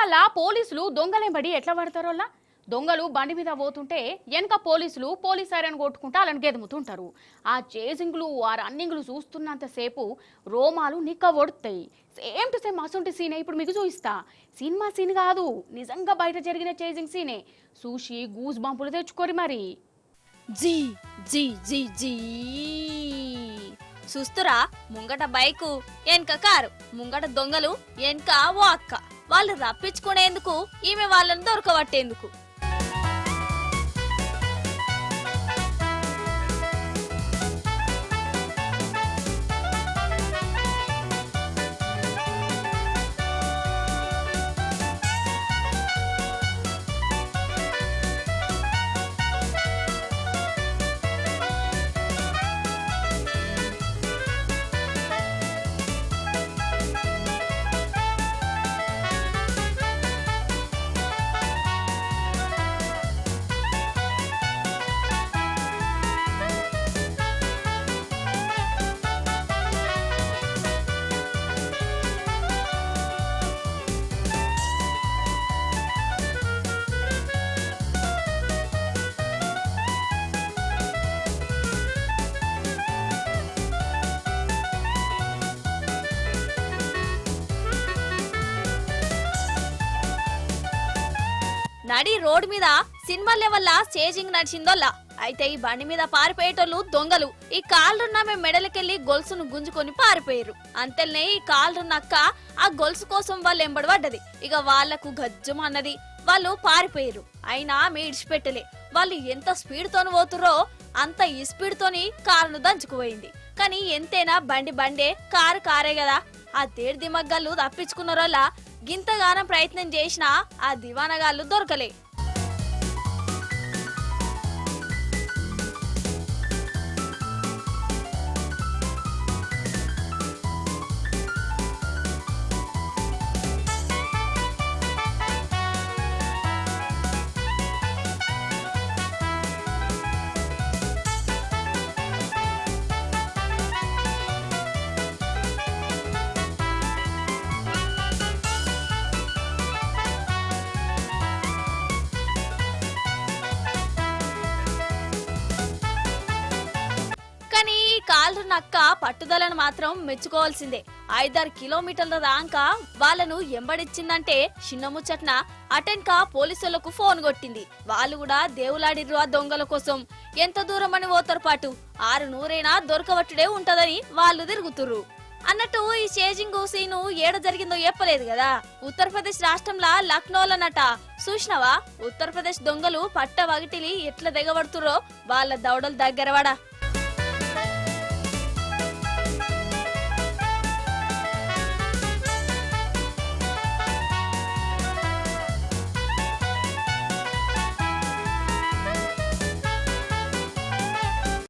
సినిమాల పోలీసులు దొంగలెంబడి ఎట్లా పడతారోలా దొంగలు బండి మీద పోతుంటే వెనక పోలీసులు పోలీస్ సైరన్ కొట్టుకుంటా వాళ్ళని గెదుముతుంటారు. ఆ చేజింగ్లు ఆ రన్నింగ్లు చూస్తున్నంతసేపు రోమాలు నిక్క ఒడుతాయి. సేమ్ టు సేమ్ అసొంటి సీనే ఇప్పుడు మీకు చూపిస్తా. సినిమా సీన్ కాదు, నిజంగా బయట జరిగిన చేజింగ్ సీనే. చూసి గూస్ బంపులు తెచ్చుకోరి మరి. జీ జీ జీ జీ చూస్తురా, ముంగట బైకు వెనక కారు, ముంగట దొంగలు వెనక ఓ అక్క. వాళ్ళు రప్పించుకునేందుకు, ఈమె వాళ్ళని దొరకబట్టేందుకు. నడి రోడ్ మీద సినిమా లెవెల్ల చేజింగ్ నడిచిందోల్లా. అయితే ఈ బండి మీద పారిపోయేటోళ్ళు దొంగలు. ఈ కాళ్ళున్న మెడలకెళ్లి గొలుసును గుంజుకొని పారిపోయారు. అంతేనే ఈ కాళ్ళున్నక్క ఆ గొలుసు కోసం వాళ్ళు ఎంబడబడ్డది. ఇక వాళ్లకు గజ్జం అన్నది, వాళ్ళు పారిపోయారు. అయినా ఇడిచిపెట్టలే. వాళ్ళు ఎంత స్పీడ్ తోని పోతుర్రో అంత ఈ స్పీడ్ తోని కారును దంచుకుపోయింది. కానీ ఎంతైనా బండి బండే, కారు కారే కదా. ఆ తేడు దిమగ్గాళ్ళు తప్పించుకున్నారోలా గింతగానం ప్రయత్నం చేసినా ఆ దివానగాళ్ళు దొరకలే. కానీ ఈ కాళ్ళు నక్క పట్టుదలను మాత్రం మెచ్చుకోవాల్సిందే. 5-6 కిలోమీటర్ల దాకా వాళ్ళను ఎంబడిచ్చిందంటే చిన్న ముచ్చట్న. అటెన్క పోలీసులకు ఫోన్ కొట్టింది. వాళ్ళు కూడా దేవులాడిర్రు ఆ దొంగల కోసం. ఎంత దూరం అని పోతారు పాటు 600 దొరకబట్టుడే ఉంటదని వాళ్ళు తిరుగుతుర్రు. అన్నట్టు ఈ చేజింగ్ సీను ఏడ జరిగిందో చెప్పలేదు కదా. ఉత్తరప్రదేశ్ రాష్ట్రంలో లక్నోలనట. చూసినవా ఉత్తరప్రదేశ్ దొంగలు పట్ట వగిటిలి ఎట్లా దిగబడుతుర్రో వాళ్ళ దౌడలు దగ్గరవాడా.